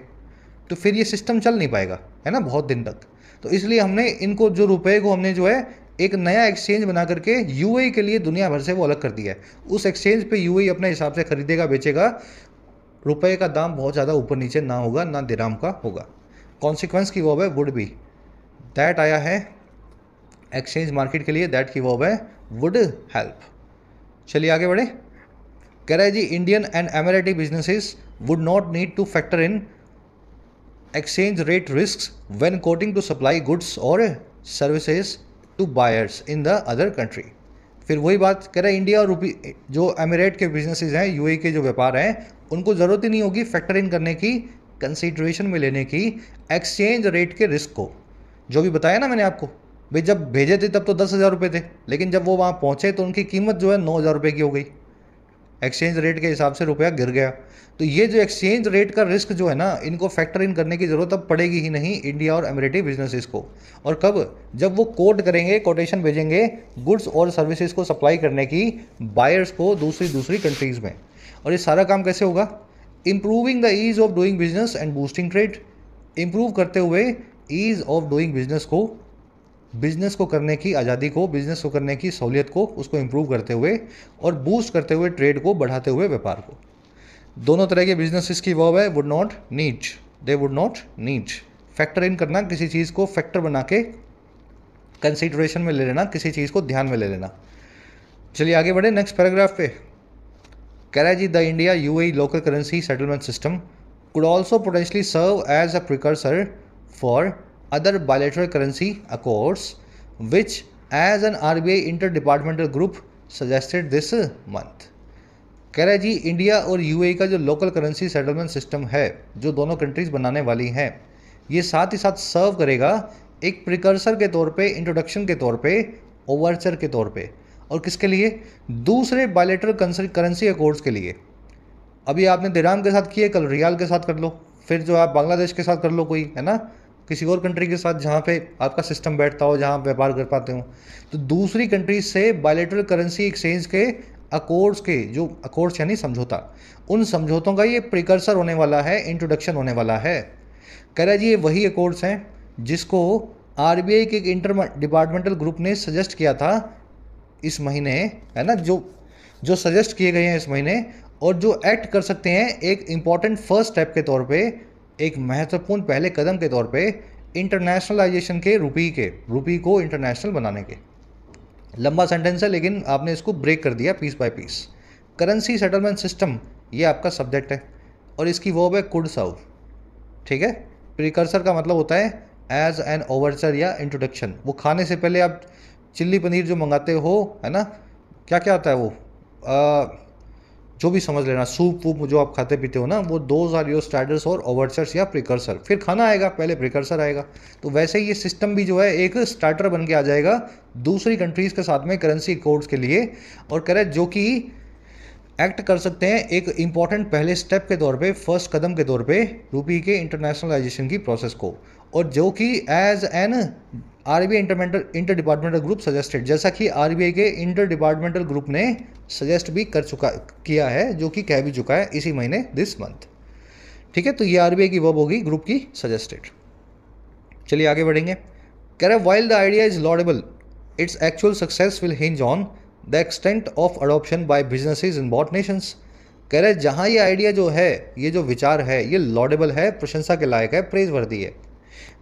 तो फिर ये सिस्टम चल नहीं पाएगा, है ना, बहुत दिन तक। तो इसलिए हमने इनको, जो रुपए को हमने जो है एक नया एक्सचेंज बना करके यूएई के लिए दुनिया भर से वो अलग कर दिया है। उस एक्सचेंज पे यूएई अपने हिसाब से खरीदेगा, बेचेगा, रुपए का दाम बहुत ज़्यादा ऊपर नीचे ना होगा, ना दिरहम का होगा। कॉन्सिक्वेंस की वर्ब है वुड बी, दैट आया है एक्सचेंज मार्केट के लिए, दैट की वर्ब है वुड हेल्प। चलिए आगे बढ़े। कह रहा है जी, Indian and Emirati businesses would not need to factor in exchange rate risks when quoting to supply goods or services to buyers in the other country। फिर वही बात कह रहा है, इंडिया और रुपी, जो एमिरेट के बिजनेसेस हैं, यूएई के जो व्यापार हैं, उनको ज़रूरत ही नहीं होगी फैक्टर इन करने की, कंसीडरेशन में लेने की एक्सचेंज रेट के रिस्क को। जो भी बताया ना मैंने आपको, भाई जब भेजे थे तब तो 10,000 रुपये थे, लेकिन जब वो वहाँ पहुँचे तो उनकी कीमत जो है 9,000 रुपये की हो गई, एक्सचेंज रेट के हिसाब से रुपया गिर गया। तो ये जो एक्सचेंज रेट का रिस्क जो है ना, इनको फैक्टर इन करने की ज़रूरत अब पड़ेगी ही नहीं इंडिया और एमिरेटी बिजनेसेस को। और कब? जब वो कोट करेंगे, कोटेशन भेजेंगे गुड्स और सर्विसेज को सप्लाई करने की बायर्स को दूसरी कंट्रीज़ में। और ये सारा काम कैसे होगा? Improving the ease of doing business and boosting trade, improve करते हुए ईज़ ऑफ डूइंग बिजनेस को करने की आज़ादी को, बिजनेस को करने की सहूलियत को, उसको इम्प्रूव करते हुए, और बूस्ट करते हुए ट्रेड को, बढ़ाते हुए व्यापार को। दोनों तरह के बिजनेसेस की वर्ब है would not need, they would not need. Factor in करना, किसी चीज़ को फैक्टर बना के कंसीडरेशन में ले लेना, किसी चीज़ को ध्यान में ले लेना। चलिए आगे बढ़े नेक्स्ट पैराग्राफ पे। कह रहा है जी, the India UAE local currency settlement system could also potentially serve as a precursor for other bilateral currency accords, which as an RBI interdepartmental group suggested this month। कह रहा है जी, इंडिया और यूएई का जो लोकल करेंसी सेटलमेंट सिस्टम है, जो दोनों कंट्रीज़ बनाने वाली हैं, ये साथ ही साथ सर्व करेगा एक प्रिकर्सर के तौर पे, इंट्रोडक्शन के तौर पे, ओवरचर के तौर पे, और किसके लिए? दूसरे बायलैटरल करेंसी अकॉर्ड्स के लिए। अभी आपने दिरहम के साथ किए, कल रियाल के साथ कर लो, फिर जो आप बांग्लादेश के साथ कर लो, कोई है ना, किसी और कंट्री के साथ जहाँ पे आपका सिस्टम बैठता हो, जहाँ व्यापार कर पाते हो। तो दूसरी कंट्रीज से बायलैटरल करेंसी एक्सचेंज के अकॉर्ड्स के, जो अकॉर्ड्स यानी समझौता, उन समझौतों का ये प्रिकर्सर होने वाला है, इंट्रोडक्शन होने वाला है। कह रहा है जी, ये वही अकॉर्ड्स हैं जिसको आरबीआई के एक इंटर डिपार्टमेंटल ग्रुप ने सजेस्ट किया था इस महीने, है ना, जो सजेस्ट किए गए हैं इस महीने, और जो एक्ट कर सकते हैं एक इम्पॉर्टेंट फर्स्ट स्टेप के तौर पे, एक महत्वपूर्ण पहले कदम के तौर पे, इंटरनेशनलाइजेशन के, रुपी को इंटरनेशनल बनाने के। लंबा सेंटेंस है, लेकिन आपने इसको ब्रेक कर दिया piece by piece. Currency settlement system ये आपका सब्जेक्ट है, और इसकी वर्ब है कुड सर्व। ठीक है, प्रिकर्सर का मतलब होता है एज एन ओवरचर या इंट्रोडक्शन। वो खाने से पहले आप चिल्ली पनीर जो मंगाते हो, है ना, क्या क्या आता है वो, जो भी समझ लेना, सूप वूप जो आप खाते पीते हो ना, वो दोज आर योर स्टार्टर्स और ओवरचर्स या प्रिकर्सर। फिर खाना आएगा, पहले प्रिकर्सर आएगा। तो वैसे ही ये सिस्टम भी जो है एक स्टार्टर बन के आ जाएगा दूसरी कंट्रीज़ के साथ में करेंसी कोड्स के लिए, और कह रहे जो कि एक्ट कर सकते हैं एक इंपॉर्टेंट पहले स्टेप के तौर पे, फर्स्ट कदम के तौर पे रूपी के इंटरनेशनलाइजेशन की प्रोसेस को, और जो कि as an RBI inter departmental group suggested, जैसा कि आरबीआई के इंटर डिपार्टमेंटल ग्रुप ने सजेस्ट भी किया है, जो कि कह भी चुका है इसी महीने, दिस मंथ। ठीक है, तो ये आरबीआई की वर्ब होगी, ग्रुप की सजेस्टेड। चलिए आगे बढ़ेंगे। कह रहे while the idea is laudable, its actual success will hinge on the extent of adoption by businesses in both nations. कह रहे जहाँ ये आइडिया जो है, ये जो विचार है, ये लॉडेबल है, प्रशंसा के लायक है, प्रेज वर्दी है।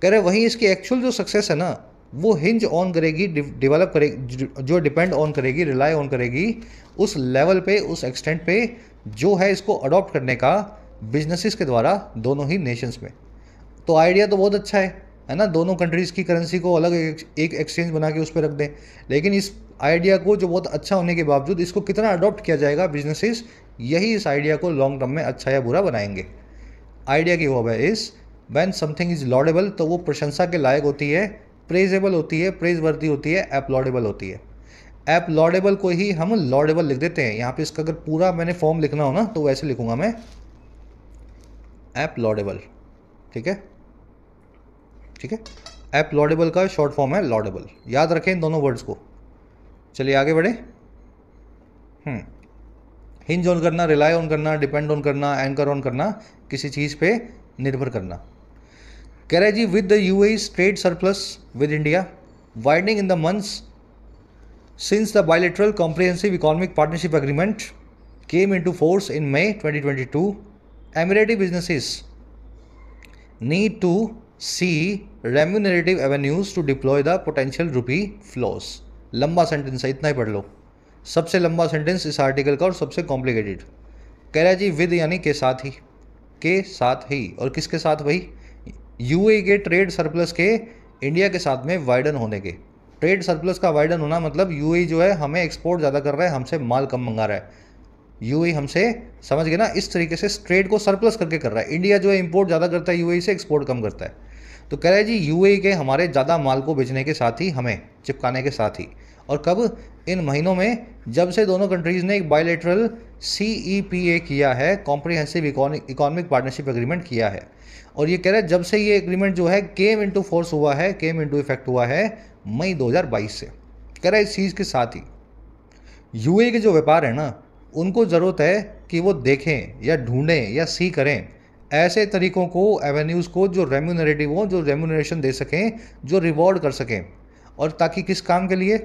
कह रहे वहीं इसकी एक्चुअल जो सक्सेस है ना, वो हिंज ऑन करेगी, डेवलप करेगी, जो डिपेंड ऑन करेगी, रिलाई ऑन करेगी उस लेवल पे, उस एक्सटेंट पे जो है इसको अडॉप्ट करने का बिजनेसेस के द्वारा दोनों ही नेशंस में। तो आइडिया तो बहुत अच्छा है ना, दोनों कंट्रीज़ की करेंसी को अलग एक एक्सचेंज बना के उस पर रख दें, लेकिन इस आइडिया को जो बहुत अच्छा होने के बावजूद इसको कितना अडॉप्ट किया जाएगा बिजनेसेस, यही इस आइडिया को लॉन्ग टर्म में अच्छा या बुरा बनाएंगे। आइडिया की वर्ब है इस, व्हेन समथिंग इज लॉडेबल, तो वो प्रशंसा के लायक होती है, प्रेजेबल होती है, प्रेजवर्दी होती है, एप्लॉडेबल होती है। एप्लॉडेबल को ही हम लॉडेबल लिख देते हैं। यहाँ पे इसका अगर पूरा मैंने फॉर्म लिखना हो ना, तो वैसे लिखूंगा मैं, एप्लॉडेबल। ठीक है, ठीक है, एप्लॉडेबल का शॉर्ट फॉर्म है लॉडेबल। याद रखें इन दोनों वर्ड्स को। चलिए आगे बढ़े। हिंज ऑन करना, रिलाई ऑन करना, डिपेंड ऑन करना, एंकर ऑन करना, किसी चीज़ पे निर्भर करना। कह रहे जी with the UAE's trade surplus with India widening in the months since the bilateral comprehensive economic partnership agreement came into force in May 2022, Emirati businesses need to see remunerative avenues to deploy the potential rupee flows। लंबा सेंटेंस है, इतना ही पढ़ लो। सबसे लंबा सेंटेंस इस आर्टिकल का और सबसे कॉम्प्लिकेटेड। कह रहा है जी विद यानी के साथ ही, के साथ ही, और किसके साथ भाई, यूएई के ट्रेड सरप्लस के इंडिया के साथ में वाइडन होने के। ट्रेड सरप्लस का वाइडन होना मतलब यूएई जो है हमें एक्सपोर्ट ज़्यादा कर रहा है, हमसे माल कम मंगा रहा है। यूएई हमसे, समझ गए ना, इस तरीके से ट्रेड को सरप्लस करके कर रहा है। इंडिया जो है इंपोर्ट ज़्यादा करता है यूएई से, एक्सपोर्ट कम करता है। तो कह रहा है जी यूएई के हमारे ज़्यादा माल को बेचने के साथ ही, हमें चिपकाने के साथ ही, और कब, इन महीनों में जब से दोनों कंट्रीज़ ने एक बायलैटरल CEPA किया है, कॉम्प्रिहेंसिव इकोनॉमिक पार्टनरशिप एग्रीमेंट किया है। और ये कह रहा है जब से ये एग्रीमेंट जो है केम इनटू फोर्स हुआ है, केम इनटू इफेक्ट हुआ है मई 2022 से। कह रहा है इस चीज़ के साथ ही यूएई के जो व्यापार है ना, उनको ज़रूरत है कि वो देखें या ढूंढें या सी करें ऐसे तरीक़ों को, एवेन्यूज़ को जो रेम्यूनरेटिव हो, जो रेम्यूनरेशन दे सकें, जो रिवॉर्ड कर सकें। और ताकि किस काम के लिए,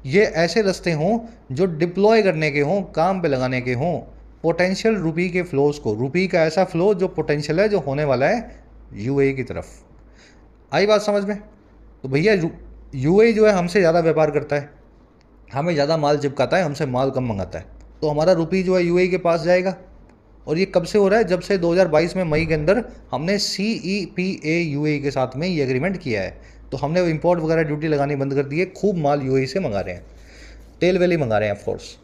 ये ऐसे रास्ते हों जो डिप्लॉय करने के हों, काम पे लगाने के हों पोटेंशियल रुपी के फ्लोज को, रुपी का ऐसा फ्लो जो पोटेंशियल है, जो होने वाला है यूएई की तरफ। आई बात समझ में? तो भैया यूएई जो है हमसे ज़्यादा व्यापार करता है, हमें ज़्यादा माल चिपकाता है, हमसे माल कम मंगाता है, तो हमारा रुपी जो है यूएई के पास जाएगा। और ये कब से हो रहा है, जब से 2022 में मई के अंदर हमने CEPA यूएई के साथ में ये एग्रीमेंट किया है। तो हमने इंपोर्ट वगैरह ड्यूटी लगानी बंद कर दी है, खूब माल यूएई से मंगा रहे हैं, तेल वेल ही मंगा रहे हैं ऑफकोर्स।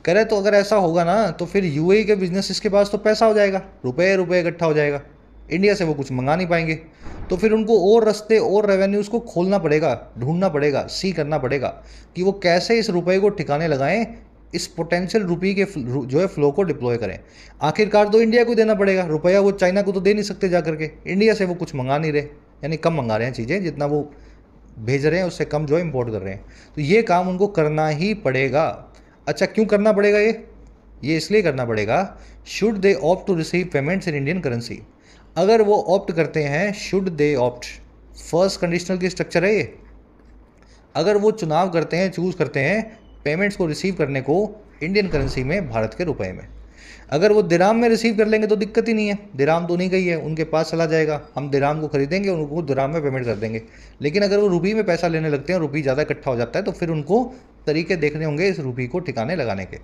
कह रहे तो अगर ऐसा होगा ना, तो फिर यूएई के बिजनेस के पास तो पैसा हो जाएगा, रुपये रुपये इकट्ठा हो जाएगा, इंडिया से वो कुछ मंगा नहीं पाएंगे। तो फिर उनको और रास्ते और रेवेन्यूज़ को खोलना पड़ेगा, ढूंढना पड़ेगा, सी करना पड़ेगा कि वो कैसे इस रुपये को ठिकाने लगाएं, इस पोटेंशियल रुपी के जो है फ्लो को डिप्लॉय करें। आखिरकार तो इंडिया को देना पड़ेगा रुपया, वो चाइना को तो दे नहीं सकते जा करके, इंडिया से वो कुछ मंगा नहीं रहे, यानी कम मंगा रहे हैं चीज़ें, जितना वो भेज रहे हैं उससे कम जो है इम्पोर्ट कर रहे हैं। तो ये काम उनको करना ही पड़ेगा। अच्छा क्यों करना पड़ेगा ये इसलिए करना पड़ेगा, should they opt to receive payments in Indian currency. अगर वो ऑप्ट करते हैं, should they opt, first conditional की स्ट्रक्चर है ये। अगर वो चुनाव करते हैं, चूज़ करते हैं पेमेंट्स को रिसीव करने को इंडियन करेंसी में, भारत के रुपए में, अगर वो दिराम में रिसीव कर लेंगे तो दिक्कत ही नहीं है, दिराम तो उन्हीं का ही है, उनके पास चला जाएगा, हम दिराम को खरीदेंगे, उनको दिराम में पेमेंट कर देंगे। लेकिन अगर वो रुपी में पैसा लेने लगते हैं, रुपी ज़्यादा इकट्ठा हो जाता है, तो फिर उनको तरीके देखने होंगे इस रुपी को ठिकाने लगाने के।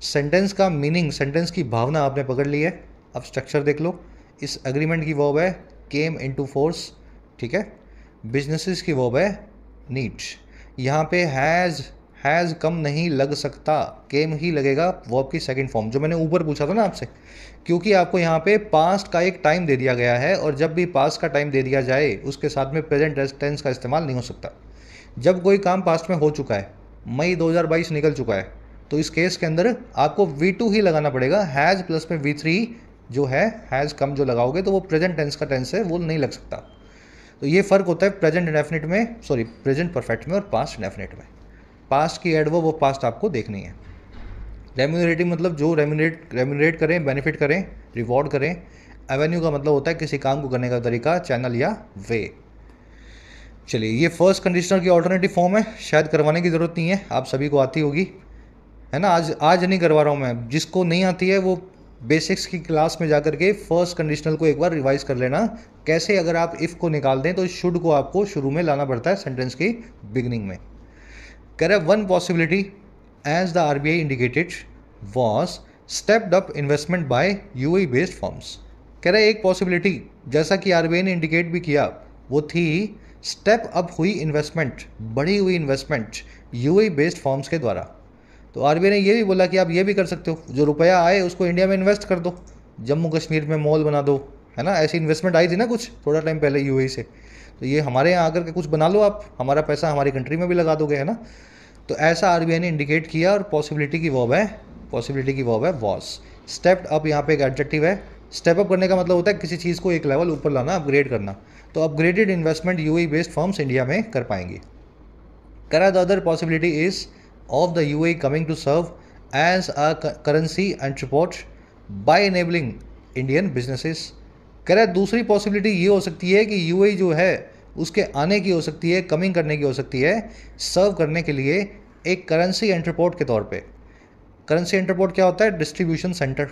सेंटेंस का मीनिंग, सेंटेंस की भावना आपने पकड़ ली है। अब स्ट्रक्चर देख लो। इस एग्रीमेंट की वर्ब है केम इनटू फोर्स, ठीक है। बिजनेसेस की वर्ब है नीड। यहाँ पे हैज़ कम नहीं लग सकता, केम ही लगेगा वर्ब की सेकंड फॉर्म, जो मैंने ऊपर पूछा था ना आपसे, क्योंकि आपको यहाँ पे पास्ट का एक टाइम दे दिया गया है और जब भी पास्ट का टाइम दे दिया जाए उसके साथ में प्रेजेंट टेंस का इस्तेमाल नहीं हो सकता। जब कोई काम पास्ट में हो चुका है, मई 2022 निकल चुका है, तो इस केस के अंदर आपको V2 ही लगाना पड़ेगा। हैज़ प्लस में V3 जो है, हैज़ कम जो लगाओगे तो वो प्रेजेंट टेंस का टेंस है, वो नहीं लग सकता। तो ये फ़र्क होता है प्रेजेंट इंडेफिनिट में, सॉरी प्रेजेंट परफेक्ट में और पास्ट इंडेफिनिट में। पास्ट की एडवर्ब वो पास्ट आपको देखनी है। रेम्यूनरेटिव मतलब जो रेम्यूनरेट करें, बेनिफिट करें, रिवॉर्ड करें। एवेन्यू का मतलब होता है किसी काम को करने का तरीका, चैनल या वे। चलिए, ये फर्स्ट कंडीशनर की ऑल्टरनेटिव फॉर्म है, शायद करवाने की ज़रूरत नहीं है, आप सभी को आती होगी, है ना। आज नहीं करवा रहा हूँ मैं, जिसको नहीं आती है वो बेसिक्स की क्लास में जाकर के फर्स्ट कंडीशनल को एक बार रिवाइज कर लेना। कैसे, अगर आप इफ़ को निकाल दें तो शुड को आपको शुरू में लाना पड़ता है सेंटेंस की बिगिनिंग में। कह रहा है one possibility as the RBI indicated was stepped up investment by UAE based firms. कह रहा है एक पॉसिबिलिटी, जैसा कि RBI ने इंडिकेट भी किया, वो थी स्टेप अप हुई इन्वेस्टमेंट, बढ़ी हुई इन्वेस्टमेंट UAE बेस्ड फर्म्स के द्वारा। तो RBI ने ये भी बोला कि आप ये भी कर सकते हो, जो रुपया आए उसको इंडिया में इन्वेस्ट कर दो, जम्मू कश्मीर में मॉल बना दो, है ना। ऐसी इन्वेस्टमेंट आई थी ना कुछ थोड़ा टाइम पहले UAE से, तो ये हमारे यहाँ आकर के कुछ बना लो आप, हमारा पैसा हमारी कंट्री में भी लगा दोगे, है ना। तो ऐसा RBI ने इंडिकेट किया और पॉसिबिलिटी की वर्ब है वॉज। स्टेप्ड अप यहाँ पे एक एडजेक्टिव है। स्टेप अप करने का मतलब होता है किसी चीज़ को एक लेवल ऊपर लाना, अपग्रेड करना। तो upgraded investment UAE based firms India में कर पाएंगी। करा the other possibility is of the UAE coming to serve as a currency entrepot by enabling Indian businesses. करा दूसरी पॉसिबिलिटी ये हो सकती है कि UAE जो है उसके आने की हो सकती है, कमिंग करने की हो सकती है, सर्व करने के लिए एक करेंसी एंटरपोर्ट के तौर पे। करेंसी एंटरपोर्ट क्या होता है? डिस्ट्रीब्यूशन सेंटर,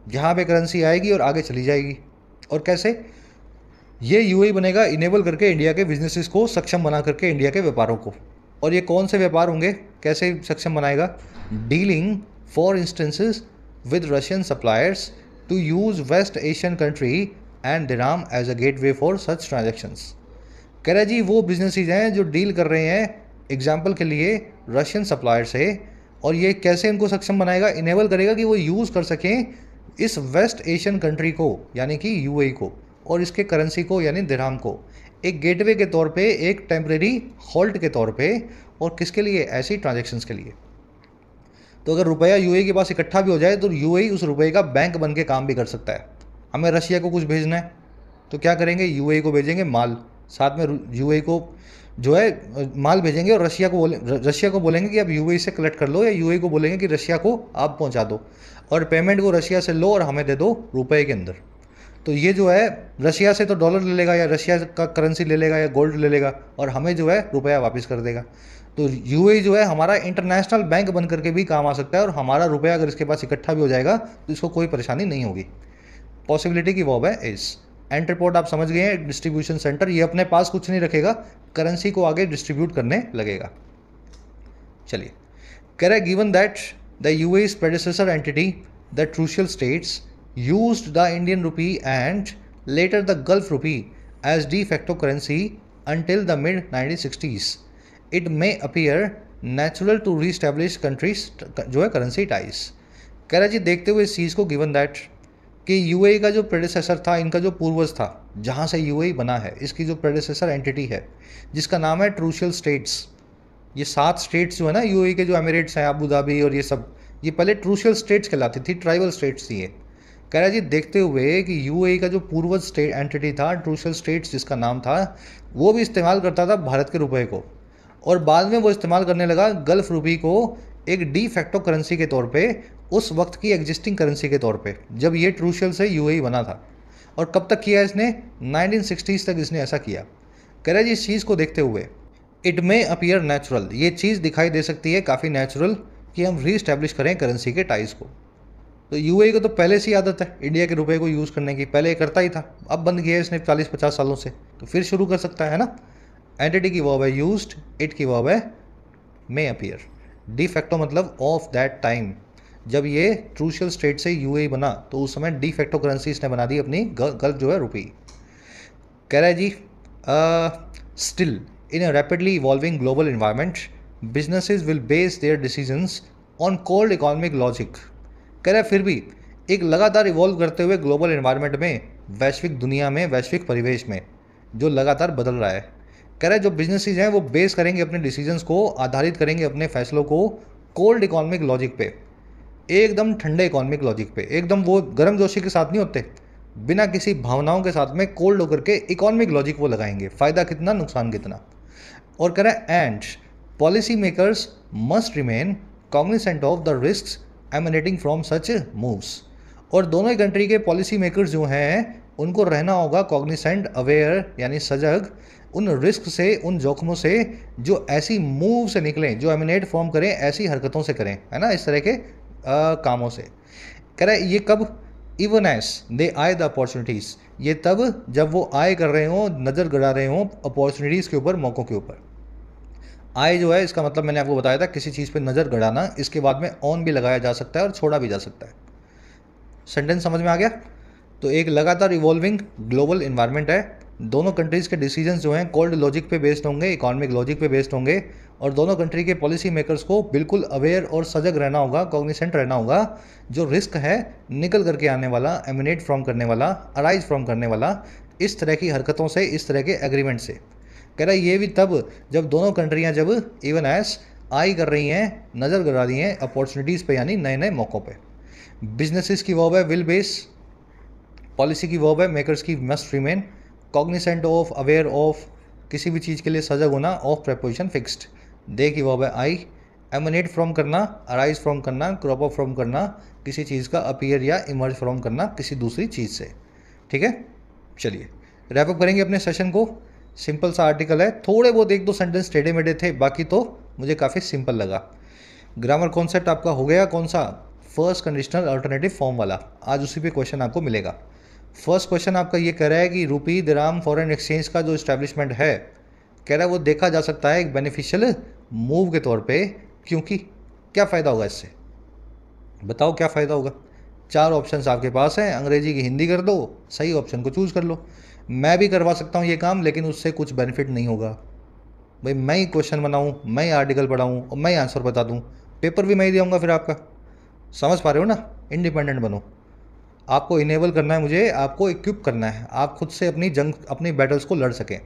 जहाँ पे करेंसी आएगी और आगे चली जाएगी। और कैसे? ये UAE बनेगा इनेबल करके इंडिया के बिजनेसेस को सक्षम बना करके इंडिया के व्यापारों को। और ये कौन से व्यापार होंगे, कैसे सक्षम बनाएगा? Dealing for instances with Russian suppliers to use West Asian country and dirham as a gateway for such transactions. कह रहा है जी वो बिजनेसेस हैं जो डील कर रहे हैं एग्जाम्पल के लिए रशियन सप्लायर से, और ये कैसे इनको सक्षम बनाएगा? इनेबल करेगा कि वो यूज़ कर सकें इस वेस्ट एशियन कंट्री को यानी कि UAE को और इसके करेंसी को यानी दिरहम को एक गेटवे के तौर पे, एक टेम्परेरी हॉल्ट के तौर पे, और किसके लिए? ऐसी ट्रांजेक्शन्स के लिए। तो अगर रुपया UAE के पास इकट्ठा भी हो जाए तो UAE उस रुपये का बैंक बन के काम भी कर सकता है। हमें रशिया को कुछ भेजना है तो क्या करेंगे? UAE को भेजेंगे माल, साथ में UAE को जो है माल भेजेंगे और रशिया को बोलेंगे कि आप UAE से कलेक्ट कर लो, या UAE को बोलेंगे कि रशिया को आप पहुंचा दो, और पेमेंट को रशिया से लो और हमें दे दो रुपए के अंदर। तो ये जो है रशिया से तो डॉलर ले लेगा या रशिया का करेंसी ले लेगा या गोल्ड ले लेगा, और हमें जो है रुपया वापस कर देगा। तो UAE जो है हमारा इंटरनेशनल बैंक बन करके भी काम आ सकता है, और हमारा रुपया अगर इसके पास इकट्ठा भी हो जाएगा तो इसको कोई परेशानी नहीं होगी। पॉसिबिलिटी की वर्ब है इज। एंटरपोर्ट आप समझ गए हैं, डिस्ट्रीब्यूशन सेंटर। ये अपने पास कुछ नहीं रखेगा, करेंसी को आगे डिस्ट्रीब्यूट करने लगेगा। चलिए, कह रहा है given that the UAE's predecessor entity, the Trucial States, used the Indian rupee and later the Gulf rupee as de facto currency until the mid 1960s. It may appear natural to re-establish countries जो है करेंसी टाइज। कह रहा है जी देखते हुए इस चीज़ को, गिवन दैट कि UAE का जो प्रेडेसेसर था, इनका जो पूर्वज था, जहाँ से UAE बना है, इसकी जो प्रेडेसेसर एंटिटी है जिसका नाम है ट्रूशियल स्टेट्स। ये 7 स्टेट्स जो है ना UAE के, जो एमिरेट्स हैं, अबू धाबी और ये सब, ये पहले ट्रूशियल स्टेट्स कहलाती थी, ट्राइबल स्टेट्स थी ये। कह रहा है जी देखते हुए कि UAE का जो पूर्वज स्टेट एंटिटी था, ट्रूशियल स्टेट्स जिसका नाम था, वो भी इस्तेमाल करता था भारत के रुपये को, और बाद में वो इस्तेमाल करने लगा गल्फ रुपी को एक डी फैक्टो करेंसी के तौर पे, उस वक्त की एग्जिस्टिंग करेंसी के तौर पे, जब ये ट्रूशियल से UAE बना था। और कब तक किया इसने? 1960s तक इसने ऐसा किया। कह रहा है जी इस चीज़ को देखते हुए इट मे अपीयर नेचुरल, ये चीज़ दिखाई दे सकती है काफ़ी नेचुरल कि हम री-एस्टैब्लिश करें करेंसी के टाइज को। तो UAE को तो पहले से आदत है इंडिया के रुपए को यूज़ करने की, पहले करता ही था, अब बंद किया है इसने 40-50 सालों से, तो फिर शुरू कर सकता है ना। एंटिटी की वर्ब है यूज्ड, इट की वर्ब है मे अपीयर। डी फैक्टो मतलब ऑफ दैट टाइम, जब ये ट्रूशियल स्टेट से UAE बना तो उस समय डी फैक्टो करेंसी इसने बना दी अपनी, गल्फ जो है रुपी। कह रहा है जी still in a rapidly evolving global environment businesses will base their decisions on cold economic logic. कह रहा है फिर भी एक लगातार इवॉल्व करते हुए ग्लोबल एनवायरनमेंट में, वैश्विक दुनिया में, वैश्विक परिवेश में जो लगातार बदल रहा है, कह रहा है जो बिजनेसेस हैं वो बेस करेंगे अपने डिसीजंस को, आधारित करेंगे अपने फैसलों को कोल्ड इकोनॉमिक लॉजिक पे, एकदम ठंडे इकोनॉमिक लॉजिक पे, एकदम वो गर्म जोशी के साथ नहीं होते, बिना किसी भावनाओं के साथ में कोल्ड होकर के इकोनॉमिक लॉजिक वो लगाएंगे, फ़ायदा कितना नुकसान कितना। और कह रहा है and policy makers must remain cognisant of the risk emanating from such moves. और दोनों ही कंट्री के पॉलिसी मेकर्स जो हैं उनको रहना होगा कॉग्निसेंट, अवेयर यानी सजग उन रिस्क से, उन जोखमों से जो ऐसी मूव से निकलें, जो एमिनेट फॉर्म करें, ऐसी हरकतों से करें, है ना, इस तरह के कामों से। कह रहा है ये कब, इवन एज दे आए द अपॉर्चुनिटीज़, ये तब जब वो आए कर रहे हों, नज़र गड़ा रहे हों अपॉर्चुनिटीज़ के ऊपर, मौक़ों के ऊपर। आए जो है इसका मतलब मैंने आपको बताया था किसी चीज़ पे नज़र गड़ाना, इसके बाद में ऑन भी लगाया जा सकता है और छोड़ा भी जा सकता है। सेंटेंस समझ में आ गया? तो एक लगातार इवॉल्विंग ग्लोबल इन्वायरमेंट है, दोनों कंट्रीज़ के डिसीजंस जो हैं कोल्ड लॉजिक पे बेस्ड होंगे, इकोनॉमिक लॉजिक पे बेस्ड होंगे, और दोनों कंट्री के पॉलिसी मेकर्स को बिल्कुल अवेयर और सजग रहना होगा, कॉग्निसेंट रहना होगा, जो रिस्क है निकल करके आने वाला, एमिनेट फ्रॉम करने वाला, अराइज फ्रॉम करने वाला इस तरह की हरकतों से, इस तरह के एग्रीमेंट से। कह रहा है ये भी तब जब दोनों कंट्रियाँ जब इवन एस आई कर रही हैं, नज़र गड़ा रही हैं अपॉर्चुनिटीज़ पे, यानी नए नए मौक़ों पे। बिजनेसेस की वर्ब है विल बेस, पॉलिसी की वर्ब है मेकर्स की must remain, cognisant of, aware of, किसी भी चीज़ के लिए सजग होना, ऑफ प्रेपोजिशन फिक्स्ड, दे की वर्ब है आई, एमिनेट फ्रॉम करना, अराइज फ्रॉम करना, क्रॉप अप फ्रॉम करना, किसी चीज़ का अपीयर या इमर्ज फ्रॉम करना किसी दूसरी चीज़ से। ठीक है, चलिए रैप अप करेंगे अपने सेशन को। सिंपल सा आर्टिकल है, थोड़े बहुत एक दो सेंटेंस टेढ़े मेढ़े थे, बाकी तो मुझे काफ़ी सिंपल लगा। ग्रामर कॉन्सेप्ट आपका हो गया कौन सा, फर्स्ट कंडीशनल अल्टरनेटिव फॉर्म वाला, आज उसी पे क्वेश्चन आपको मिलेगा। फर्स्ट क्वेश्चन आपका ये कह रहा है कि रुपी दिरहम फॉरेन एक्सचेंज का जो इस्टेब्लिशमेंट है, कह रहा है वो देखा जा सकता है एक बेनिफिशियल मूव के तौर पे, क्योंकि क्या फ़ायदा होगा इससे, बताओ क्या फ़ायदा होगा। 4 ऑप्शंस आपके पास हैं, अंग्रेजी की हिंदी कर दो, सही ऑप्शन को चूज़ कर लो। मैं भी करवा सकता हूँ ये काम, लेकिन उससे कुछ बेनिफिट नहीं होगा। भाई मैं ही क्वेश्चन बनाऊँ, मैं ही आर्टिकल पढ़ाऊँ और मैं ही आंसर बता दूँ, पेपर भी मैं ही दूँगा फिर आपका। समझ पा रहे हो ना, इंडिपेंडेंट बनो। आपको इनेबल करना है, मुझे आपको इक्विप करना है, आप खुद से अपनी जंग, अपनी बैटल्स को लड़ सकें।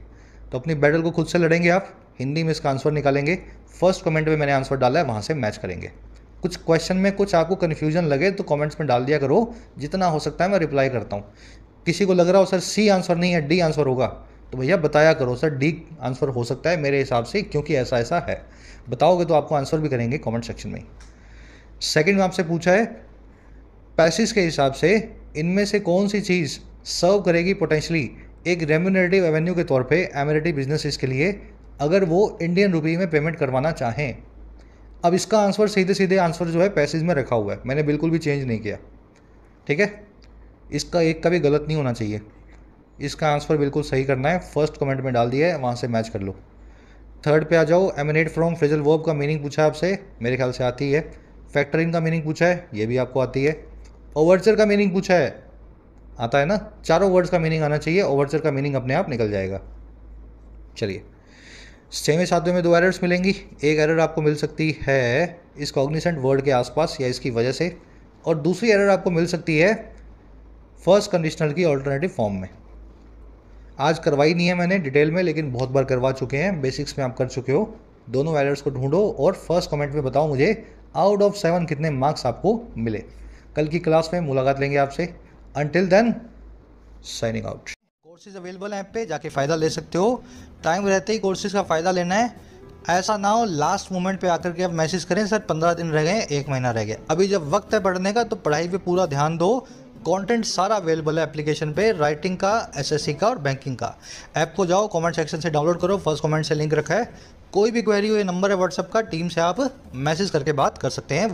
तो अपनी बैटल को खुद से लड़ेंगे आप, हिंदी में इसका आंसर निकालेंगे, फर्स्ट कमेंट में मैंने आंसर डाला है वहाँ से मैच करेंगे। कुछ क्वेश्चन में कुछ आपको कन्फ्यूजन लगे तो कमेंट्स में डाल दिया करो, जितना हो सकता है मैं रिप्लाई करता हूँ। किसी को लग रहा हो सर सी आंसर नहीं है डी आंसर होगा, तो भैया बताया करो सर डी आंसर हो सकता है मेरे हिसाब से, क्योंकि ऐसा ऐसा है। बताओगे तो आपको आंसर भी करेंगे कमेंट सेक्शन में। सेकंड में आपसे पूछा है पैसेज के हिसाब से इनमें से कौन सी चीज़ सर्व करेगी पोटेंशली एक रेम्यूनरेटिव एवेन्यू के तौर पे एमिरेटिव बिजनेसेस के लिए, अगर वो इंडियन रुपी में पेमेंट करवाना चाहें। अब इसका आंसर सीधे सीधे आंसर जो है पैसेज में रखा हुआ है, मैंने बिल्कुल भी चेंज नहीं किया। ठीक है, इसका एक का भी गलत नहीं होना चाहिए, इसका आंसर बिल्कुल सही करना है। फर्स्ट कमेंट में डाल दिया है, वहाँ से मैच कर लो। थर्ड पे आ जाओ, एमिनेट फ्रॉम फ्रेजल वर्ब का मीनिंग पूछा है आपसे, मेरे ख्याल से आती है। फैक्टरिंग का मीनिंग पूछा है, ये भी आपको आती है। ओवरचर का मीनिंग पूछा है, आता है ना, चारों वर्ड्स का मीनिंग आना चाहिए, ओवरचर का मीनिंग अपने आप निकल जाएगा। चलिए 6वें 7वें में 2 एरर्स मिलेंगी। एक एरर आपको मिल सकती है इस कॉग्निसेंट वर्ड के आसपास या इसकी वजह से, और दूसरी एरर आपको मिल सकती है फर्स्ट कंडीशनल की ऑल्टरनेटिव फॉर्म में। आज करवाई नहीं है मैंने डिटेल में, लेकिन बहुत बार करवा चुके हैं, बेसिक्स में आप कर चुके हो। दोनों एरर्स को ढूंढो और फर्स्ट कमेंट में बताओ मुझे आउट ऑफ 7 कितने मार्क्स आपको मिले। कल की क्लास में मुलाकात लेंगे आपसे। Until then signing out. Courses available हैं ऐप पे, जाके फ़ायदा ले सकते हो। टाइम रहते ही कोर्सेज का फ़ायदा लेना है, ऐसा ना हो लास्ट मोमेंट पे आकर के आप मैसेज करें सर 15 दिन रह गए, 1 महीना रह गया। अभी जब वक्त है पढ़ने का तो पढ़ाई पे पूरा ध्यान दो। कंटेंट सारा अवेलेबल है एप्लीकेशन पे, राइटिंग का, एसएससी का और बैंकिंग का। ऐप को जाओ कमेंट सेक्शन से डाउनलोड करो, फर्स्ट कमेंट से लिंक रखा है। कोई भी क्वेरी हो, ये नंबर है व्हाट्सएप का, टीम से आप मैसेज करके बात कर सकते हैं।